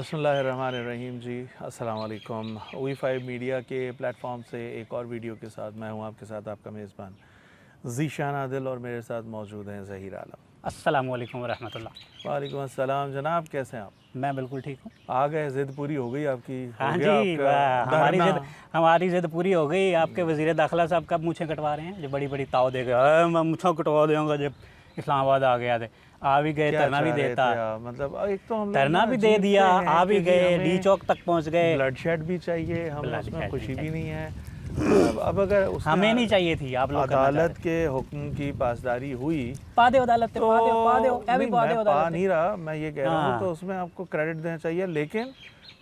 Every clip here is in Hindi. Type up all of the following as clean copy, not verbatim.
बिस्मिल्लाहिर्रहमानिर्रहीम जी, अस्सलाम वालेकुम। OE5 मीडिया के प्लेटफॉर्म से एक और वीडियो के साथ मैं हूं आपके साथ आपका मेज़बान ज़ीशान आदिल और मेरे साथ मौजूद हैं ज़हीर आलम। अस्सलाम वालेकुम वरहमतुल्लाह। वालेकुम अस्सलाम जनाब, कैसे हैं आप? मैं बिल्कुल ठीक हूँ। आ गए, ज़िद पूरी हो गई आपकी? हाँ हो गया जी, आपका हमारी ज़िद पूरी हो गई। आपके वज़ीर दाखिला साहब कब मूँछें कटवा रहे हैं? जो बड़ी बड़ी ताव दे गए, मैं मूँछें कटवा दूँगा जब इस्लामाबाद आ गया थे। आ भी गए, धरना भी देता, मतलब एक तो हम धरना भी दे दिया, आ भी गए, डी चौक तक पहुँच गए। ब्लड शेड भी चाहिए, हमें उसमें खुशी भी नहीं है। अब अगर हमें नहीं चाहिए थी, आप लोग अदालत के हुक्म की पासदारी हुई, पा दो अदालत, तो पा दो मैं पा नहीं रहा, मैं ये कह रहा हूँ, तो उसमें आपको क्रेडिट देना चाहिए। लेकिन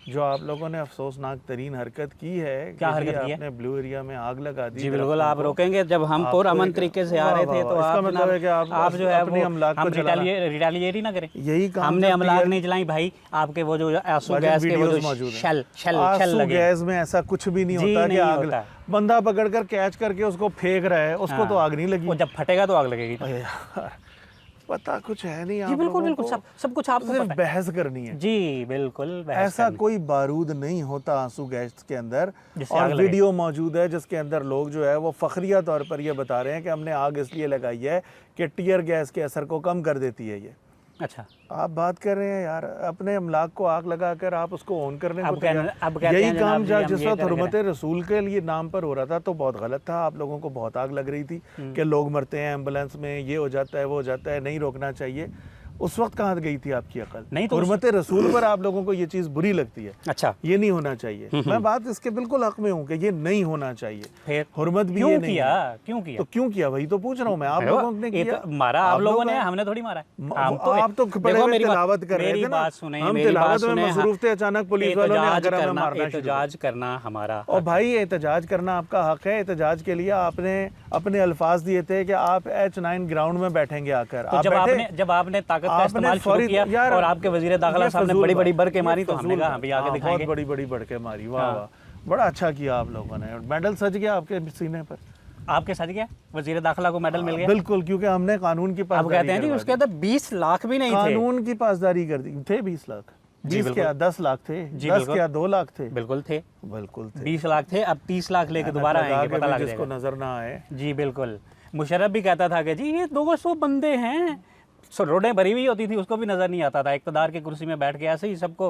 जो आप लोगों ने अफसोसनाक तरीन हरकत की है, क्या हरकत की है? आपने ब्लू एरिया में आग लगा दी। जी बिल्कुल, आप रोकेंगे? जब हम पुरअमन तरीके से आ रहे थे तो इसका मतलब है कि आप जो है अपने अमलाक को रिटेलिएट ही ना करें। यही काम हमने अमलाक नहीं चलाई भाई। आपके वो जो आंसू गैस के वो जो शेल लगे, गैस में ऐसा कुछ भी नहीं होता कि आग बंदा पकड़कर कैच करके उसको फेंक रहा है, उसको तो आग नहीं लगी। वो जब फटेगा तो आग लगेगी। पता कुछ है नहीं। जी बिल्कुल बिल्कुल, सब कुछ आपको सिर्फ बहस करनी है। जी बिल्कुल, ऐसा कोई बारूद नहीं होता आंसू गैस के अंदर, और वीडियो मौजूद है जिसके अंदर लोग जो है वो फखरिया तौर पर ये बता रहे हैं कि हमने आग इसलिए लगाई है कि टियर गैस के असर को कम कर देती है ये। अच्छा, आप बात कर रहे हैं यार, अपने अमलाक को आग लगाकर आप उसको ऑन करने को अब यही काम जिस वक्त हुर्मत रसूल के लिए नाम पर हो रहा था तो बहुत गलत था। आप लोगों को बहुत आग लग रही थी कि लोग मरते हैं एम्बुलेंस में, ये हो जाता है वो हो जाता है, नहीं रोकना चाहिए। उस वक्त कहाँ गई थी आपकी अकल? नहीं तो हुर्मत रसूल पर आप लोगों को ये चीज़ बुरी लगती है। अच्छा, ये नहीं होना चाहिए। मैं बात इसके बिल्कुल हक में हूँ कि ये नहीं होना चाहिए। फिर हुर्मत भी क्यों ये किया? तो क्यों किया? वही तो पूछ रहा हूँ मैं। आप लोगों ने किया, मारा आप लोगों ने, हमने थोड़ी मारा। आप तो तिलावत कर रहे थे ना, हम तिलावत में मसरूफ थे, अचानक पुलिस वालों ने आकर हमें मारना शुरू। एहतजाज करना हमारा, और भाई एहतजाज करना आपका हक है। एहतजाज के लिए आपने अपने अल्फाज दिए थे कि आप H9 ग्राउंड में बैठेंगे आकर। तो जब आपने ताकत का इस्तेमाल शुरू किया और आपके वज़ीर दाखिला साहब ने बड़ी बड़ी बरके मारी, तो हमने कहा अभी आगे दिखाएंगे। बहुत बड़ी बड़ी बरके मारी, वाह वाह, बड़ा अच्छा किया आप लोगों ने। मेडल सज गया आपके सीने पर। आपके सज गया? वज़ीर दाखिला को मेडल मिल गया? बिल्कुल, क्योंकि हमने कानून की पासदारी। अब कहते हैं जी उसके अंदर 20 लाख भी नहीं थे। कानून की पासदारी कर दी थे। 20 लाख 20 क्या 10 लाख थे? 10 क्या 2 लाख थे? बिल्कुल थे, 20 लाख थे। अब 30 लाख लेके दोबारा आएंगे, पता लग जाएगा, नजर ना आए। जी बिल्कुल। मुशर्रफ भी कहता था कि जी ये 200 बंदे हैं, रोडें भरी हुई होती थी, उसको भी नजर नहीं आता था। इक़्तिदार की कुर्सी में बैठ के ऐसे ही सबको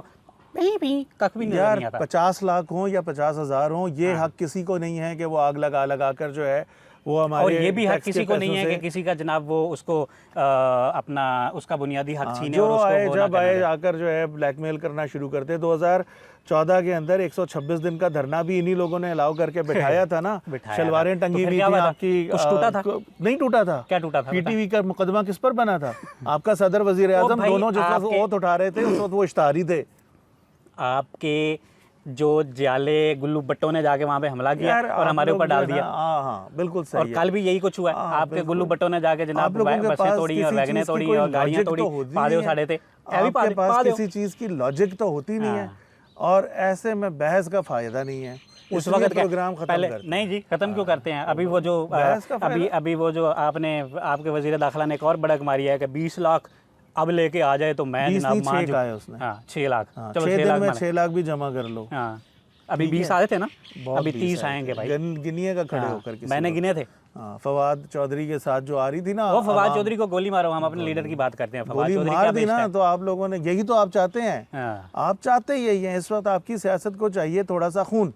कख भी नजर नहीं आता। 50 लाख हो या 50,000 हो, ये हक किसी को नहीं है कि वो आग लगा कर जो है वो हमारे, और ये भी हक किसी को नहीं है कि किसी का जनाब वो उसको अपना उसका बुनियादी हक छीने और उसको जब आकर जो है ब्लैकमेल करना शुरू करते। 2014 के अंदर 126 दिन का धरना भी इन्हीं लोगों ने अलाउ करके बैठाया था ना। शलवारें टंगी हुई थी आपकी, टूटा था? नहीं टूटा था। क्या टूटा था? PTV का मुकदमा किस पर बना था? आपका सदर वजीर आजम दोनों जिस वक्त ओथ उठा रहे थे उस वक्त वो इश्तारी थे। आपके जो जाले गुल्लू भट्टों ने जाके वहाँ पे हमला किया और हमारे ऊपर डाल दिया। हाँ बिल्कुल सही। और कल भी यही कुछ हुआ। आपके गुल्लू भट्टों ने जाके जनाब बसें तोड़ी और वैगनें तोड़ी और गाड़ियाँ तोड़ी, पादे उछाले थे। आपके पास किसी चीज की लॉजिक तो होती नहीं है, और ऐसे में बहस का फायदा नहीं है। उस वक्त प्रोग्राम खत्म कर, नहीं जी खत्म क्यों करते हैं? अभी वो जो अभी वो जो आपके वजीर दाखिला ने एक और बड़क मारी है कि 20 लाख अब लेके आ जाए तो मैं जनाब मान जाऊं। उसने 6 लाख, चलो 6 दिन में 6 लाख भी जमा कर लो। अभी 20 आए थे ना, अभी 30 आएंगे भाई। गिनिए का खड़े होकर मैंने गिने थे। फवाद चौधरी के साथ जो आ रही थी ना, वो फवाद चौधरी को गोली मारो। हम अपने लीडर की बात करते हैं। गोली मार दी ना, तो आप लोगों ने, यही तो आप चाहते हैं। आप चाहते यही है। इस वक्त आपकी सियासत को चाहिए थोड़ा सा खून,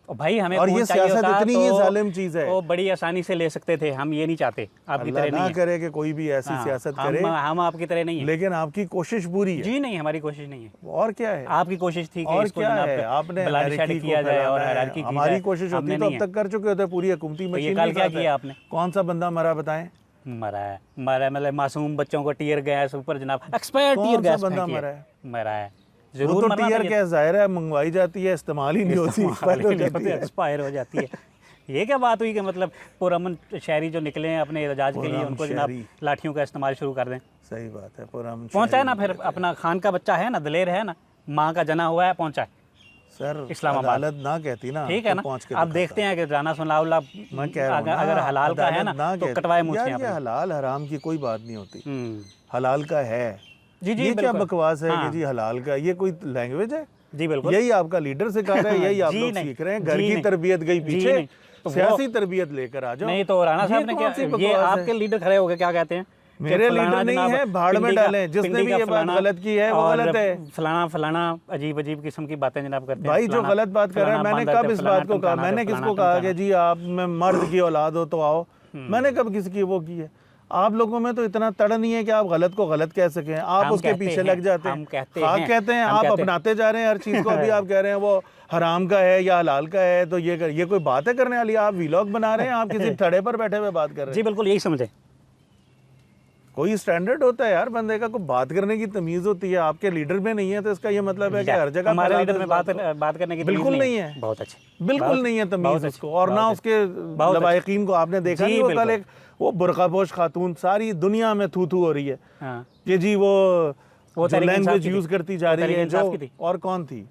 भाई हमें। और ये सियासत इतनी ही जालिम चीज है, वो बड़ी आसानी से ले सकते थे। हम ये नहीं चाहते आपकी तरह नहीं करे कि कोई भी ऐसी सियासत करे। हम आपकी तरह नहीं है, लेकिन आपकी कोशिश बुरी है। जी नहीं, हमारी कोशिश नहीं है। और क्या है? आपकी कोशिश थी और क्या है? आपने किया जाए और हायरार्की की। हमारी कोशिश होती तो अब तक कर चुके होते पूरी हुकूमती मशीन। कल क्या किया आपने? कौन सा बंदा मरा बताएं? मरा मतलब मासूम बच्चों को टीयर गैस ऊपर जनाब, एक्सपायर्ड टीयर गैस बंदा मरा है। जरूर तो टीयर गैस जाहिर है मंगवाई जाती है, इस्तेमाल ही नहीं होती, एक्सपायर हो जाती है। ये क्या बात हुई कि मतलब पुरअमन शहरी जो निकले हैं अपने एहतजाज के लिए, उनको जनाब लाठियों का इस्तेमाल शुरू कर दें? सही बात है। पुरअमन पहुंचा है ना, फिर अपना खान का बच्चा है ना, दलेर है ना, माँ का जना हुआ है, पहुंचा है सर। इस्लामाबाद ना कहती ना, ठीक है ना। आप देखते हैं कि राना सनाउल्लाह अगर हलाल का है ना तो कटवाए मुझसे। हलाल हराम की कोई बात नहीं होती, हलाल का है। जी जी ये क्या बिल्कुल। बकवास है हाँ। कि जी हलाल का, ये कोई लैंग्वेज है? जी बिल्कुल। यही आपका लीडर सिखा रहा है, यही आप जी लोग नहीं, सीख रहे हैं? घर जी की नहीं, तरबियत गई जी पीछे, नहीं। तो सियासी तरबियत लेकर आ जाओ। नहीं तो राणा साहब ये ने कौन सी क्या, ये बकवास है? आपके लीडर खड़े हो गए क्या कहते हैं कि मेरे फलाना लीडर नहीं जनाब है, भाड़ में पिंडी का- डालें, जिसने पिंडी भी का ये बात फलाना गलत की है वो और गलत है। फलाना फलाना अजीब अजीब किस्म की बातें जनाब करते हैं। भाई जो फलाना- गलत बात कर रहा है, फलाना मैंने बांदर कब थे, इस फलाना बात को कहा? टमकाना थे, मैंने फलाना किसको कहा कि टमकाना। जी आप में मर्द की औलाद हो तो आओ? मैंने कब किसकी वो की है? आप लोगों में तो इतना तड़ नहीं है कि आप गलत को गलत कह सकें, आप हम उसके कहते पीछे हैं, लग जाते हम हैं। कहते खाक हैं, कहते हैं, हम आप कहते हैं। अपनाते जा रहे हैं हर चीज़ को। अभी आप कह रहे हैं वो हराम का है या हलाल का है, तो ये कोई बात है करने वाली? आप व्लॉग बना रहे हैं, आप किसी थड़े पर बैठे हुए बात कर रहे जी हैं। बिल्कुल, यही समझे। कोई स्टैंडर्ड होता है यार बंदे का, कोई बात करने की तमीज़ होती है। आपके लीडर में नहीं है तो इसका ये मतलब है कि हर जगह हमारे फैला लीडर दो में इस बात को। बात करने की तमीज़ बिल्कुल नहीं है। बहुत अच्छी, बिल्कुल नहीं है तमीज़ उसको। और ना उसके लवायकीन को आपने देखा जी, नहीं, वो कल बिल्कुल। एक वो बुरकापोश खातून सारी दुनिया में थू थू हो रही है हाँ। कि जी वो जो तहरीक इंसाफ लैंग्वेज की थी। यूज करती जा वो रही तहरीक है इंसाफ जो। की थी। और कौन थी?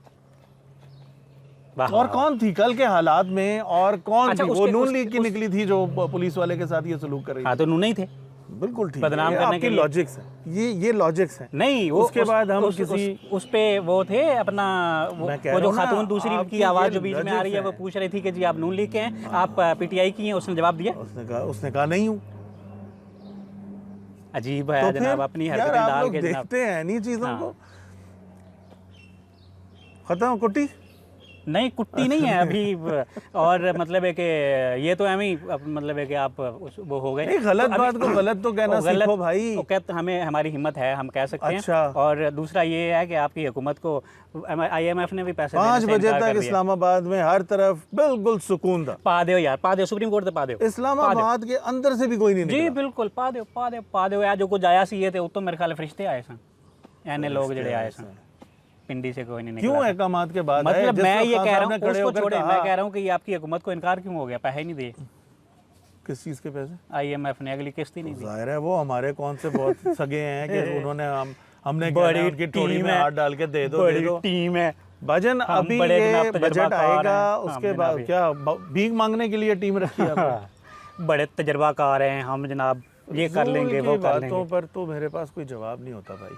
वाह, और वाह, कौन थी कल के हालात में? और कौन अच्छा, थी? वो उसके- नून उसके- लीग की निकली थी जो पुलिस वाले के साथ ये सलूक कर रही हाँ थी। तो नून नहीं थे। बिल्कुल ठीक बदनाम है, करने आपकी के लिए। लॉजिक्स हैं, ये लॉजिक्स हैं। नहीं वो उसके बाद हम किसी उस पे वो थे अपना मैं कह वो रहा जो हूं ना, खातून दूसरी आपकी की आवाज़ ये जो बीच में आ logics रही है वो हैं। पूछ रही थी कि जी आप नून लीग के हैं, आप पीटीआई की हैं, उसने जवाब दिया उसने कहा नहीं हूँ। अजीब है तो जनाब, फिर अपनी यार हरकतें आप डाल लोग के जनाब। देखते हैं नहीं चीजों हाँ। को। खत्म कुट्टी। नहीं कुट्टी नहीं है अभी। और मतलब है कि ये तो हमें मतलब है कि आप वो हो गए। नहीं, गलत तो अभी- बात को गलत तो कहना वो गलत- सीखो भाई। वो कहते हमें हमारी हिम्मत है, हम कह सकते अच्छा। हैं। और दूसरा ये है कि आपकी हुकूमत को IMF ने भी पैसे 5 देने से बजे इनकार तक कर दिया। इस्लामाबाद में हर तरफ बिल्कुल सुकून था। पा दो यार, पा दो, सुप्रीम कोर्ट से पा दो। इस्लामाबाद के अंदर से भी कोई नहीं जी निकला। बिल्कुल, पा दो पा दो पा दो यार। जो कुछ आया सी ये थे, वो तो मेरे ख्याल फरिश्ते आए सन, यानी लोग जड़े आए सन, पिंडी से कोई नहीं निकला। क्यों एकामात के बाद आए? मतलब जिस मैं वक्त ये खान कह रहा साहब ने हूँ, खड़े उसको होकर छोड़े, कहा- मैं कह रहा हूँ कि ये आपकी हुकूमत को इनकार क्यों हो गया? पैसे नहीं दिए किस चीज के पैसे? IMF ने, अगली किस्त ही नहीं दी। जाहिर है वो हमारे कौन से बहुत सगे हैं कि उन्होंने हमने बड़ी उनकी टोली टीम में है, हाथ डाल के दे दो बड़ी दे दो। टीम है भजन हम अभी बड़े ये जनाब बजट तजर्बाकार आएगा हैं, उसके हम बाद जनाब क्या भीख मांगने के लिए टीम रखी है आपने? बड़े तजर्बाकार हैं हम जनाब, ये कर लेंगे वो कर बातों लेंगे। पर तो मेरे पास कोई जवाब नहीं होता भाई।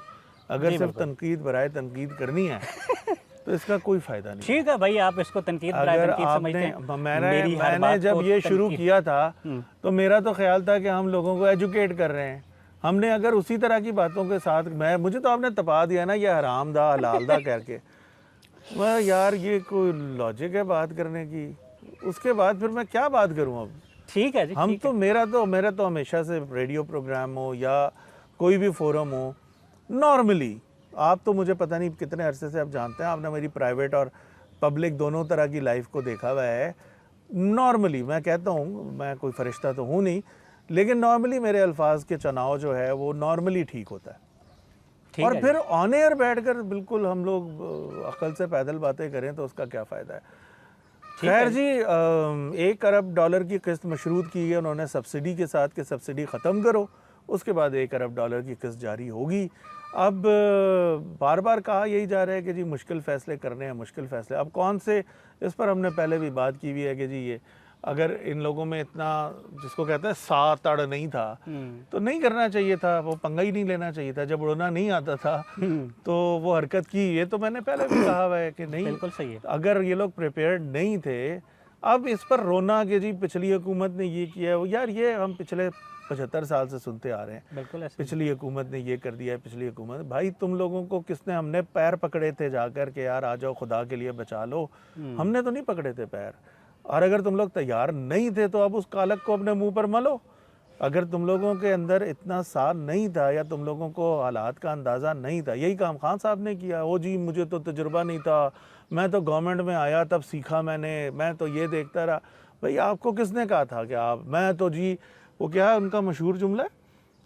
अगर जी, सिर्फ बिल्कुल। तनकीद बराए तनकीद करनी है तो इसका कोई फायदा नहीं। ठीक है भाई, आप इसको तनकीद बराए अगर तनकीद समझते आपने हैं। मैंने मेरी हर मैंने बात जब को ये शुरू तनकीद- किया था तो मेरा तो ख्याल था कि हम लोगों को एजुकेट कर रहे हैं। हमने अगर उसी तरह की बातों के साथ मुझे तो आपने तपा दिया ना ये हराम दा हलाल दा करके। वह यार ये कोई लॉजिक है बात करने की? उसके बाद फिर मैं क्या बात करूं अब? ठीक है जी, हम ठीक तो मेरा तो हमेशा से रेडियो प्रोग्राम हो या कोई भी फोरम हो, नॉर्मली आप तो मुझे पता नहीं कितने अरसे से आप जानते हैं, आपने मेरी प्राइवेट और पब्लिक दोनों तरह की लाइफ को देखा हुआ है। नॉर्मली मैं कहता हूँ, मैं कोई फरिश्ता तो हूँ नहीं, लेकिन नॉर्मली मेरे अल्फाज के चुनाव जो है वो नॉर्मली ठीक होता है। ठीक और है फिर ऑन एयर बैठकर बिल्कुल हम लोग अकल से पैदल बातें करें तो उसका क्या फ़ायदा है? खैर जी, 1 अरब डॉलर की किस्त मशरूत की है उन्होंने सब्सिडी के साथ कि सब्सिडी ख़त्म करो, उसके बाद 1 अरब डॉलर की किस्त जारी होगी। अब बार बार कहा यही जा रहा है कि जी मुश्किल फ़ैसले करने हैं, मुश्किल फ़ैसले। अब कौन से, इस पर हमने पहले भी बात की हुई है कि जी ये अगर इन लोगों में इतना जिसको कहते हैं तड़ नहीं था तो नहीं करना चाहिए था, वो पंगा ही नहीं लेना चाहिए था। जब उड़ना नहीं आता था तो वो हरकत की। ये तो मैंने पहले भी कहा हुआ है कि नहीं, बिल्कुल सही है। अगर ये लोग प्रिपेयर्ड नहीं थे, अब इस पर रोना कि जी पिछली हुकूमत ने ये किया है, वो यार ये हम पिछले 75 साल से सुनते आ रहे हैं। बिल्कुल ऐसे पिछली हुकूमत ने ये कर दिया है, पिछली हुकूमत। भाई तुम लोगों को किसने, हमने पैर पकड़े थे जाकर के यार आ जाओ खुदा के लिए बचा लो, हमने तो नहीं पकड़े थे पैर। और अगर तुम लोग तैयार नहीं थे तो अब उस कालक को अपने मुंह पर मलो। अगर तुम लोगों के अंदर इतना साथ नहीं था या तुम लोगों को हालात का अंदाज़ा नहीं था, यही काम खान साहब ने किया। ओ जी मुझे तो तजुर्बा नहीं था, मैं तो गवर्नमेंट में आया तब सीखा मैंने, मैं तो ये देखता रहा। भाई आपको किसने कहा था कि आप, मैं तो जी वो क्या है उनका मशहूर जुमला है,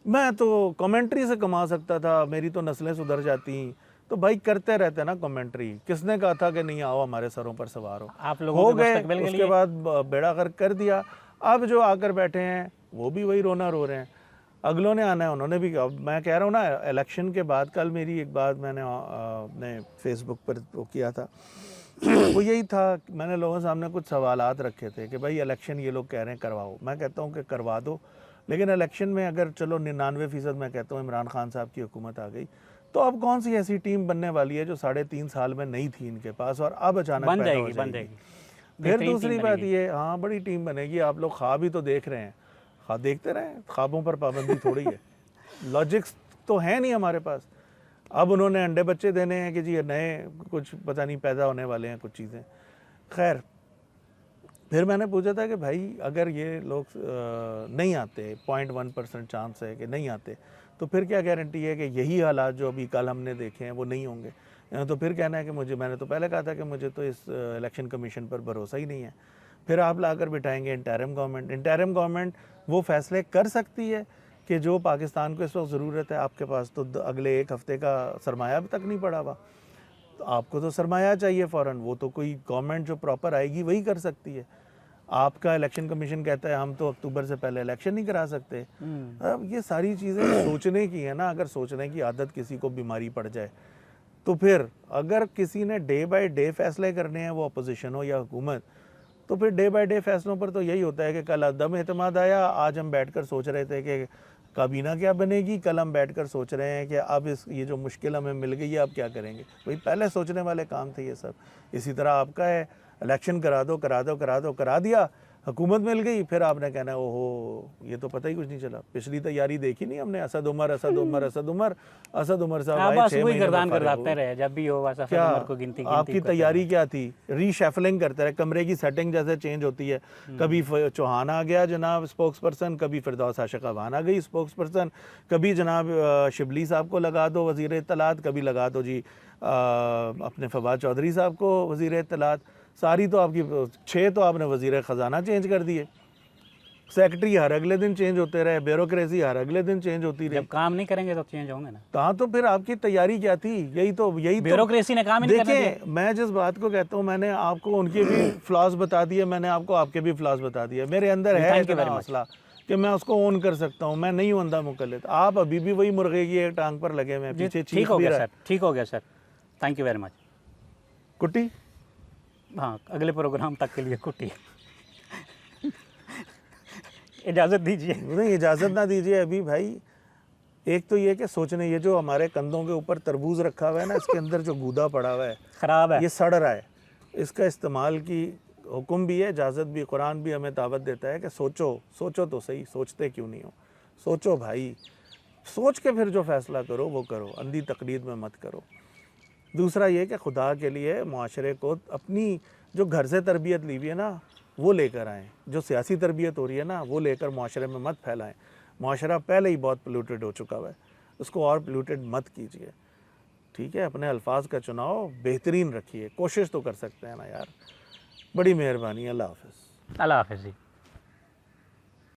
मैं तो कमेंट्री से कमा सकता था, मेरी तो नस्लें सुधर जाती। तो भाई करते रहते ना कमेंट्री। किसने कहा था कि नहीं आओ हमारे सरों पर सवार हो? आप लोगों हो के गए, मुस्तकबिल के उसके लिए। बाद बेड़ा गर्क कर दिया। अब जो आकर बैठे हैं वो भी वही रोना रो रहे हैं। अगलों ने आना है, उन्होंने भी। अब मैं कह रहा हूँ ना, इलेक्शन के बाद कल मेरी एक बात मैंने अपने फेसबुक पर वो किया था वो यही था, मैंने लोगों के सामने कुछ सवालात रखे थे कि भाई इलेक्शन ये लोग कह रहे हैं करवाओ। मैं कहता हूँ कि करवा दो, लेकिन इलेक्शन में अगर चलो 99% मैं कहता हूँ इमरान खान साहब की हुकूमत आ गई तो अब कौन सी ऐसी टीम बनने वाली है जो 3.5 साल में नहीं थी इनके पास और अब अचानक बन पैदा हो जाएगी, बन जाएगी। जाएगी। फिर बेहतरीन दूसरी टीम बात बनेगी। ये, हाँ बड़ी टीम बनेगी। आप लोग ख्वाब ही तो देख रहे हैं, ख्वाब देखते रहें, ख्वाबों पर पाबंदी थोड़ी है। लॉजिक्स तो है नहीं हमारे पास। अब उन्होंने अंडे बच्चे देने हैं कि जी ये नए कुछ पता नहीं पैदा होने वाले हैं कुछ चीज़ें। खैर फिर मैंने पूछा था कि भाई अगर ये लोग नहीं आते, 0.1% चांस है कि नहीं आते, तो फिर क्या गारंटी है कि यही हालात जो अभी कल हमने देखे हैं वो नहीं होंगे। तो फिर कहना है कि मैंने तो पहले कहा था कि मुझे तो इस इलेक्शन कमीशन पर भरोसा ही नहीं है। फिर आप लाकर बिठाएंगे इंटरिम गवर्नमेंट। इंटरिम गवर्नमेंट वो फैसले कर सकती है कि जो पाकिस्तान को इस वक्त ज़रूरत है। आपके पास तो अगले 1 हफ़्ते का सरमाया अब तक नहीं पड़ा हुआ, तो आपको तो सरमाया चाहिए फ़ौरन। वो तो कोई गवर्नमेंट जो प्रॉपर आएगी वही कर सकती है। आपका इलेक्शन कमीशन कहता है हम तो अक्टूबर से पहले इलेक्शन नहीं करा सकते। अब ये सारी चीज़ें सोचने की है ना। अगर सोचने की आदत किसी को बीमारी पड़ जाए तो फिर अगर किसी ने डे बाय डे फैसले करने हैं, वो अपोजिशन हो या हुकूमत, तो फिर डे बाय डे फैसलों पर तो यही होता है कि कल अदम एतमाद आया, आज हम बैठकर सोच रहे थे कि काबीना क्या बनेगी, कल हम बैठकर सोच रहे हैं कि अब ये जो मुश्किल हमें मिल गई है अब क्या करेंगे। भाई पहले सोचने वाले काम थे ये सब। इसी तरह आपका है, इलेक्शन करा दिया, हुकूमत मिल गई, फिर आपने कहना ओहो ये तो पता ही कुछ नहीं चला, पिछली तैयारी देखी नहीं हमने। असद उमर साहब आए 6 महीने में करते रहे, जब भी हो बस असद उमर को गिनती आपकी तैयारी क्या थी? रीशैफलिंग करते रहे, कमरे की सेटिंग जैसे चेंज होती है। कभी चौहान आ गया जनाब स्पोक्स पर्सन, कभी फिरदौस आशिक अवान आ गई स्पोक्स पर्सन, कभी जनाब शिबली साहब को लगा दो वज़ीर इत्तलात, कभी लगा दो जी अपने फवाद चौधरी साहब को वज़ीर इत्तलात। सारी तो आपकी 6 तो आपने वज़ीर ख़जाना चेंज कर दिए, सेक्रेटरी हर अगले दिन चेंज होते रहे, ब्यूरोक्रेसी हर अगले दिन चेंज होती रही। जब काम नहीं करेंगे तो चेंज होंगे ना। कहाँ तो फिर आपकी तैयारी क्या थी? यही तो ब्यूरोक्रेसी ने काम ही नहीं करने दिया। देखिए मैं जिस बात को कहता हूँ, मैंने आपको उनके भी फ्लॉज बता दिए, मैंने आपको आपके भी फ्लॉज बता दिए। मेरे अंदर है इतना हौसला कि मैं उसको ऑन कर सकता हूँ। मैं नहीं हूँ अंधा मुकल्लिद। आप अभी भी वही मुर्गे की एक टांग पर लगे हुए हैं, पीछे ठीक हो गया सर, ठीक हो गया sir, thank you very much. कुट्टी, हाँ अगले प्रोग्राम तक के लिए कुट्टी। इजाज़त दीजिए। नहीं इजाज़त ना दीजिए अभी भाई। एक तो ये कि सोचने, ये जो हमारे कंधों के ऊपर तरबूज रखा हुआ है ना, इसके अंदर जो गूदा पड़ा हुआ है, ख़राब है, ये सड़ रहा है, इसका इस्तेमाल की हुक्म भी है, इजाज़त भी, कुरान भी हमें दावत देता है कि सोचो तो सही, सोचते क्यों नहीं हो? सोचो भाई, सोच के फिर जो फैसला करो वो करो, अंधी तकलीद में मत करो। दूसरा ये कि खुदा के लिए माशरे को अपनी जो घर से तरबियत ली हुई है ना वो लेकर आएँ, जो सियासी तरबियत हो रही है ना वो लेकर माशरे में मत फैलाएं। माशरा पहले ही बहुत पोल्यूटेड हो चुका हुआ है, उसको और पोल्यूटेड मत कीजिए, ठीक है? अपने अल्फाज का चुनाव बेहतरीन रखिए, कोशिश तो कर सकते हैं ना यार। बड़ी मेहरबानी, अल्लाह हाफ़िज़। अल्लाह हाफ़िज़ जी।